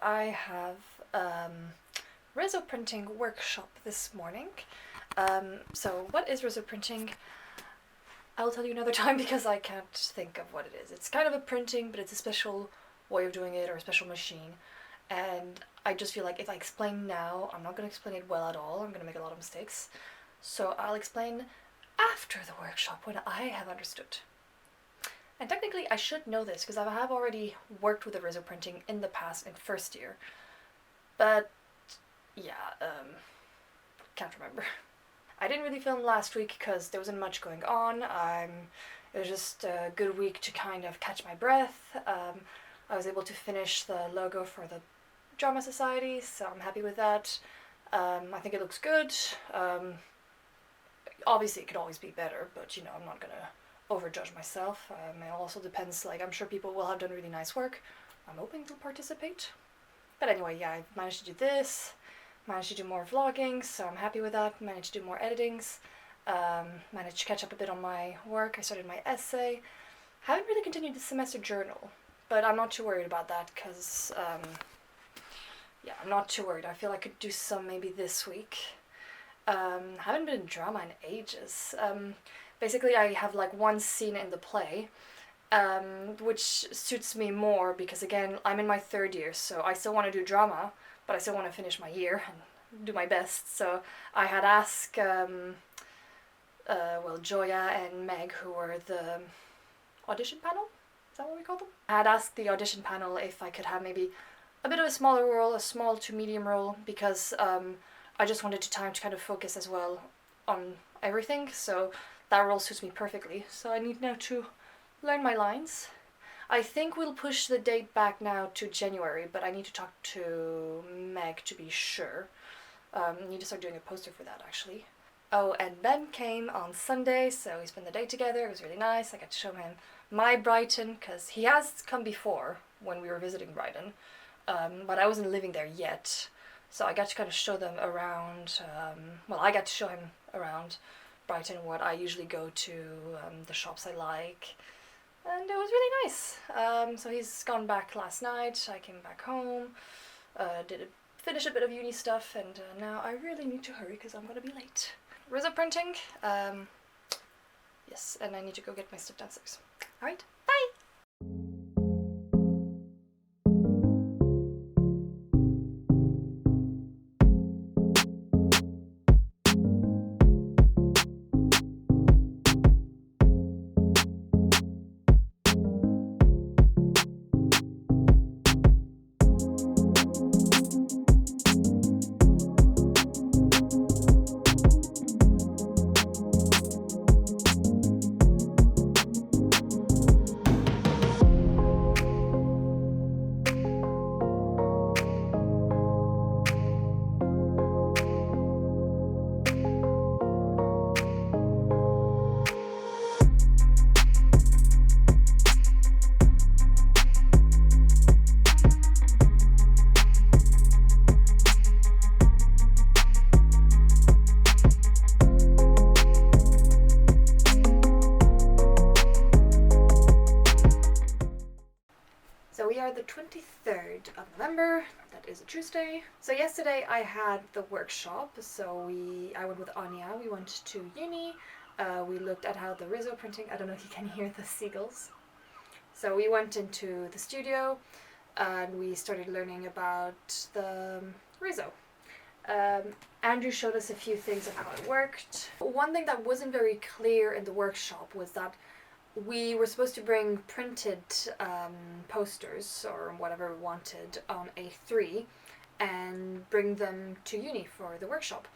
I have Riso printing workshop this morning. So what is Riso printing? I'll tell you another time because I can't think of what it is. It's kind of a printing, but it's a special way of doing it or a special machine. And I just feel like if I explain now, I'm not going to explain it well at all. I'm going to make a lot of mistakes. So I'll explain after the workshop when I have understood. And technically I should know this because I have already worked with the Riso printing in the past in first year. But yeah, can't remember. I didn't really film last week because there wasn't much going on. It was just a good week to kind of catch my breath. I was able to finish the logo for the Drama Society, so I'm happy with that. I think it looks good. Obviously it could always be better, but you know, I'm not gonna overjudge myself. It also depends, like, I'm sure people will have done really nice work. I'm hoping they'll participate. But anyway, yeah, I managed to do this, managed to do more vlogging, so I'm happy with that. Managed to do more editings, managed to catch up a bit on my work. I started my essay. Haven't really continued the semester journal, but I'm not too worried about that because, yeah, I'm not too worried. I feel I could do some maybe this week. Haven't been in drama in ages. Basically, I have like one scene in the play, which suits me more because, again, I'm in my third year, so I still want to do drama, but I still want to finish my year and do my best. So I had asked, Joya and Meg, who were the audition panel, is that what we call them? I had asked the audition panel if I could have maybe a bit of a smaller role, a small to medium role, because I just wanted time to kind of focus as well on everything, so that role suits me perfectly. So I need now to learn my lines. I think we'll push the date back now to January, but I need to talk to Meg to be sure. I need to start doing a poster for that, actually. Oh, and Ben came on Sunday, so we spent the day together. It was really nice. I got to show him my Brighton, because he has come before when we were visiting Brighton, but I wasn't living there yet. So I got to kind of show them around, I got to show him around Brighton, what I usually go to, the shops I like, and it was really nice. So he's gone back last night, I came back home, finish a bit of uni stuff, and now I really need to hurry because I'm going to be late. Riso printing, yes, and I need to go get my stuff downstairs. Alright, bye! So we are the 23rd of November, that is a Tuesday. So yesterday I had the workshop, so I went with Anya, we went to uni, we looked at how the Riso printing, I don't know if you can hear the seagulls. So we went into the studio and we started learning about the Riso. Andrew showed us a few things of how it worked. One thing that wasn't very clear in the workshop was that we were supposed to bring printed posters or whatever we wanted on A3 and bring them to uni for the workshop.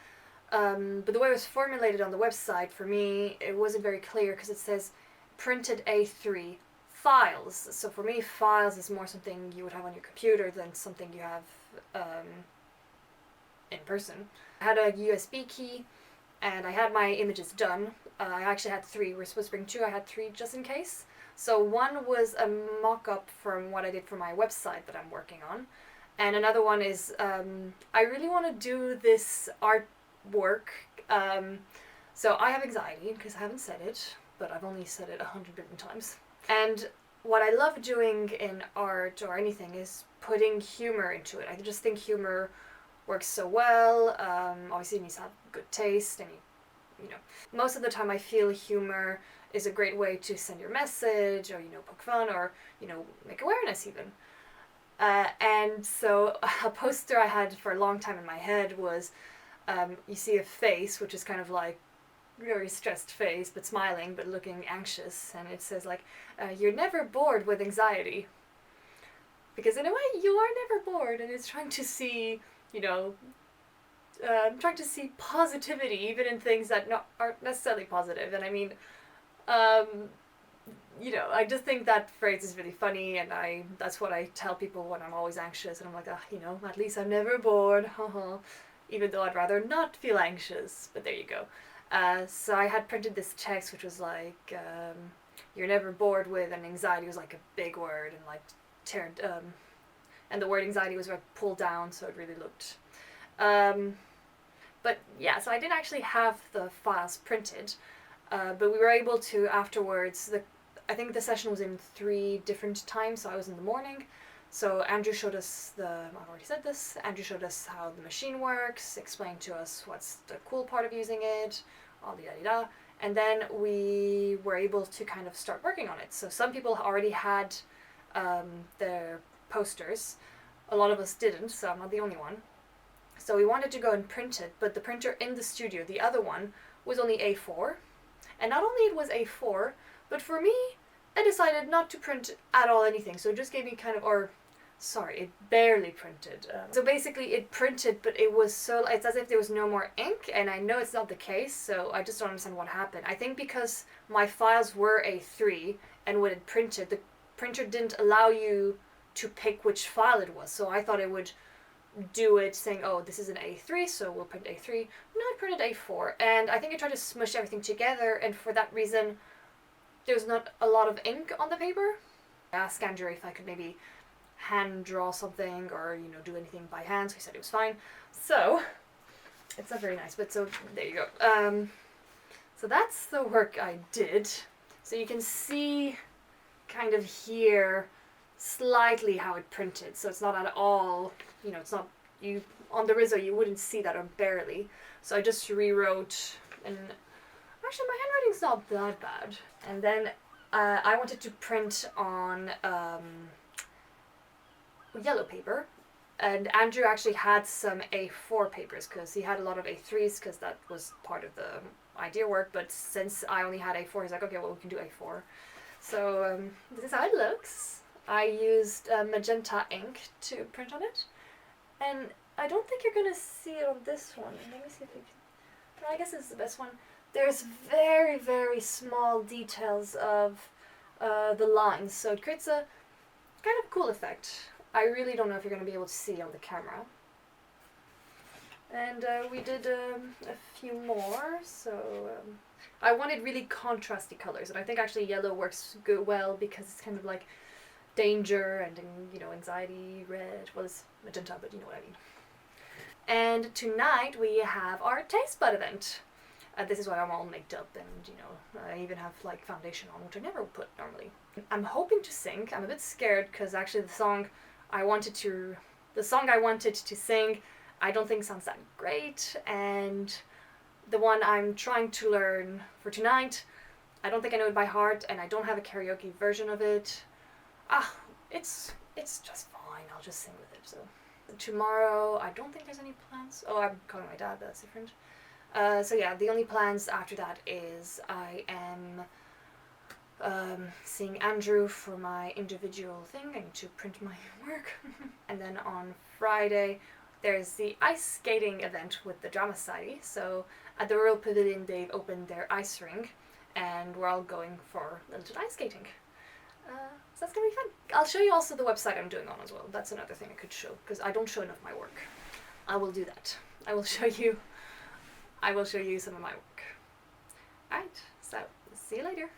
But the way it was formulated on the website, for me, it wasn't very clear because it says printed A3 files. So for me, files is more something you would have on your computer than something you have in person. I had a USB key and I had my images done. I actually had 3. We were supposed to bring 2. I had 3 just in case. So one was a mock-up from what I did for my website that I'm working on. And another one is, I really want to do this artwork. So I have anxiety because I haven't said it, but I've only said it 100 different times. And what I love doing in art or anything is putting humor into it. I just think humor works so well. Obviously, it needs to have good taste, and you know, most of the time I feel humor is a great way to send your message, or poke fun, or make awareness even. And so a poster I had for a long time in my head was, you see a face, which is kind of like very stressed face, but smiling, but looking anxious, and it says like, you're never bored with anxiety. Because in a way, you are never bored, and it's trying to see, trying to see positivity even in things that aren't necessarily positive. And I mean, I just think that phrase is really funny, and that's what I tell people when I'm always anxious, and I'm like, at least I'm never bored, even though I'd rather not feel anxious, but there you go. So I had printed this text which was like, you're never bored with, and anxiety was like a big word, and like and the word anxiety was like pulled down, so it really looked, but yeah, so I didn't actually have the files printed, but we were able to afterwards. I think the session was in 3 different times, so I was in the morning. So Andrew showed us I've already said this, Andrew showed us how the machine works, explained to us what's the cool part of using it, all the da-da-da, and then we were able to kind of start working on it. So some people already had their posters, a lot of us didn't, so I'm not the only one. So we wanted to go and print it, but the printer in the studio, the other one, was only A4, and not only it was A4, but for me, I decided not to print at all anything, so it just gave me kind of, it barely printed. So basically it printed, but it's as if there was no more ink, and I know it's not the case, so I just don't understand what happened. I think because my files were A3, and when it printed, the printer didn't allow you to pick which file it was, so I thought it would do it saying, oh, this is an A3, so we'll print A3. No, I printed A4, and I think I tried to smush everything together, and for that reason, there's not a lot of ink on the paper. I asked Andrew if I could maybe hand draw something or, do anything by hand, so he said it was fine. So, it's not very nice, but so there you go. So that's the work I did. So you can see kind of here slightly how it printed. So it's not at all, it's not, on the Riso you wouldn't see that, or barely. So I just rewrote, and actually my handwriting's not that bad. And then I wanted to print on yellow paper, and Andrew actually had some A4 papers because he had a lot of A3s because that was part of the idea work, but since I only had A4, he's like, okay, well, we can do A4. So this is how it looks. I used magenta ink to print on it, and I don't think you're gonna see it on this one. Let me see if we can. I guess this is the best one. There's very, very small details of the lines, so it creates a kind of cool effect. I really don't know if you're going to be able to see on the camera. And we did a few more, so I wanted really contrasty colors, and I think actually yellow works well because it's kind of like danger and, anxiety. Red was magenta, but you know what I mean. And tonight we have our Tastebud event. This is why I'm all made up, and I even have like foundation on, which I never would put normally. I'm hoping to sing. I'm a bit scared because actually the song I wanted to sing, I don't think sounds that great, and the one I'm trying to learn for tonight, I don't think I know it by heart, and I don't have a karaoke version of it. It's just fine. I'll just sing with it. So tomorrow, I don't think there's any plans. Oh, I'm calling my dad. That's different. So yeah, the only plans after that is I am seeing Andrew for my individual thing. I need to print my work. And then on Friday, there's the ice skating event with the Drama Society. So at the Royal Pavilion, they've opened their ice rink, and we're all going for a little ice skating. So that's gonna be fun. I'll show you also the website I'm doing on as well. That's another thing I could show, because I don't show enough of my work. I will do that. I will show you some of my work. Alright, so see you later.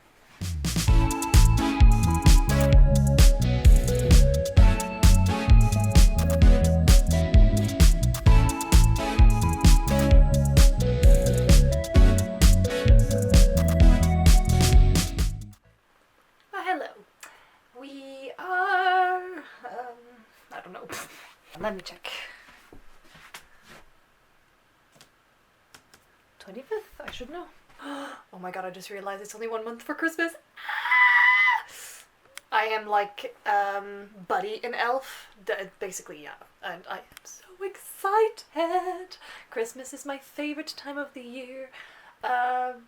Hello. We are, I don't know, Let me check. 25th? I should know. Oh my god, I just realized it's only 1 month for Christmas. I am like Buddy in Elf. Basically, yeah. And I am so excited. Christmas is my favorite time of the year. I'm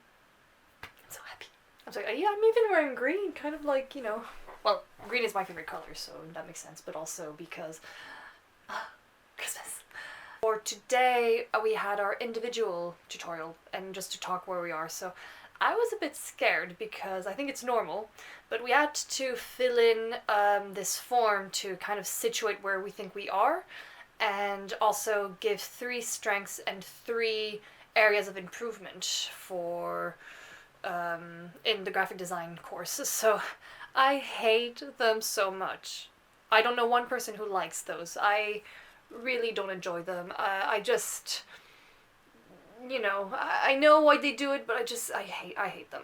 so happy. I'm so yeah, I'm even wearing green, kind of like, you know, well, green is my favorite color, so that makes sense, but also because Christmas. For today, we had our individual tutorial, and just to talk where we are, so I was a bit scared because I think it's normal, but we had to fill in this form to kind of situate where we think we are, and also give 3 strengths and 3 areas of improvement for in the graphic design course. So I hate them so much. I don't know one person who likes those. I really don't enjoy them. I just, you know, I know why they do it, but I hate them.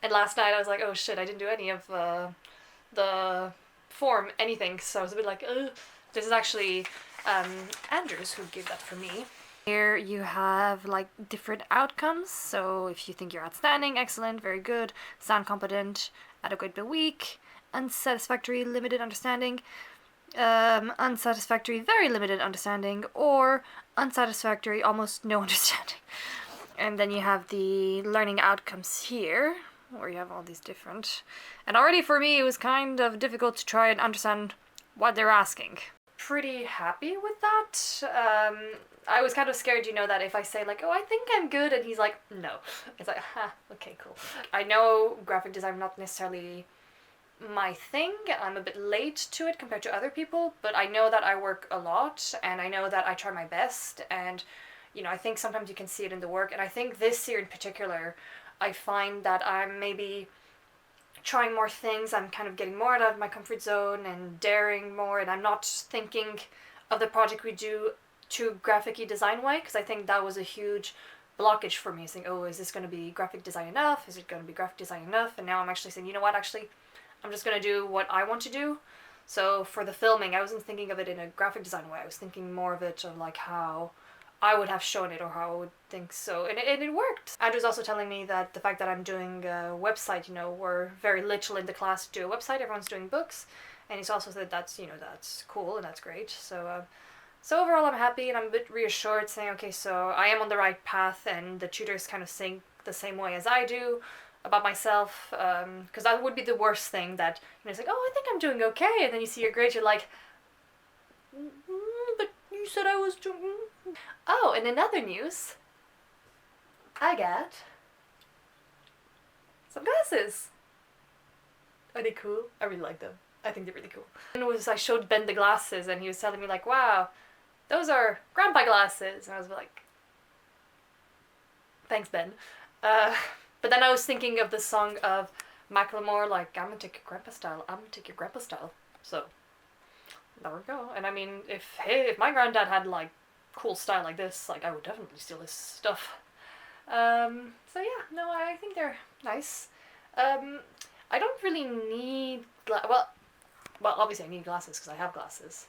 And last night I was like, oh shit, I didn't do any of the form anything, so I was a bit like, ugh. This is actually Andrews who gave that for me. Here you have like different outcomes, so if you think you're outstanding, excellent, very good, sound competent, adequate but weak, unsatisfactory, limited understanding, unsatisfactory, very limited understanding, or unsatisfactory, almost no understanding. And then you have the learning outcomes here, where you have all these different, and already for me it was kind of difficult to try and understand what they're asking. Pretty happy with that. I was kind of scared, you know, that if I say like, oh, I think I'm good, and he's like, no. It's like, okay, cool. I know graphic design not necessarily my thing. I'm a bit late to it compared to other people, but I know that I work a lot, and I know that I try my best, and, you know, I think sometimes you can see it in the work, and I think this year in particular, I find that I'm maybe trying more things, I'm kind of getting more out of my comfort zone and daring more, and I'm not thinking of the project we do to graphic design way, because I think that was a huge blockage for me, saying, oh, is this going to be graphic design enough? Is it going to be graphic design enough? And now I'm actually saying, you know what, actually, I'm just going to do what I want to do. So for the filming, I wasn't thinking of it in a graphic design way, I was thinking more of it of like how I would have shown it or how I would think so, and it worked. Andrew's also telling me that the fact that I'm doing a website, you know, we're very little in the class to do a website, everyone's doing books, and he's also said that's, you know, that's cool and that's great. So so overall I'm happy, and I'm a bit reassured, saying, okay, so I am on the right path, and the tutors kind of think the same way as I do about myself, because that would be the worst thing, that, you know, it's like, oh, I think I'm doing okay, and then you see your grades, you're like, but you said I was doing... Oh, and in other news, I got some glasses. Are they cool? I really like them. I think they're really cool. And I showed Ben the glasses, and he was telling me like, wow, those are grandpa glasses. And I was like, thanks, Ben. But then I was thinking of the song of Macklemore, like, I'm gonna take your grandpa style, I'm gonna take your grandpa style. So there we go. And I mean, if my granddad had like cool style like this, like, I would definitely steal his stuff. So yeah, no, I think they're nice. I don't really need well, obviously I need glasses because I have glasses.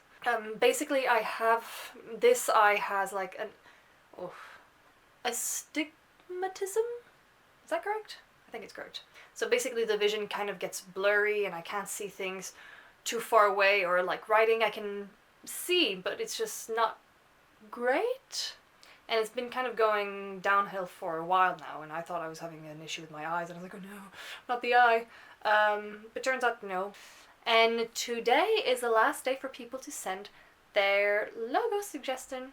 Basically I have, this eye has like an, astigmatism? Is that correct? I think it's correct. So basically the vision kind of gets blurry, and I can't see things too far away, or like writing I can see, but it's just not great. And it's been kind of going downhill for a while now, and I thought I was having an issue with my eyes, and I was like, oh no, not the eye. But turns out no. And today is the last day for people to send their logo suggestion.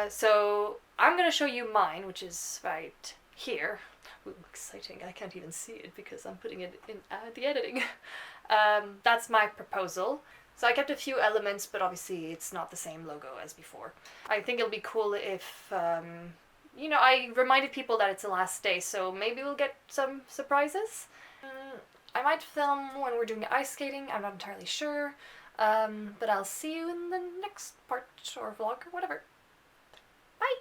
So I'm gonna show you mine, which is right here. Ooh, exciting. I can't even see it because I'm putting it in the editing. That's my proposal. So I kept a few elements, but obviously it's not the same logo as before. I think it'll be cool if, you know, I reminded people that it's the last day, so maybe we'll get some surprises. I might film when we're doing ice skating, I'm not entirely sure. But I'll see you in the next part or vlog or whatever. Bye!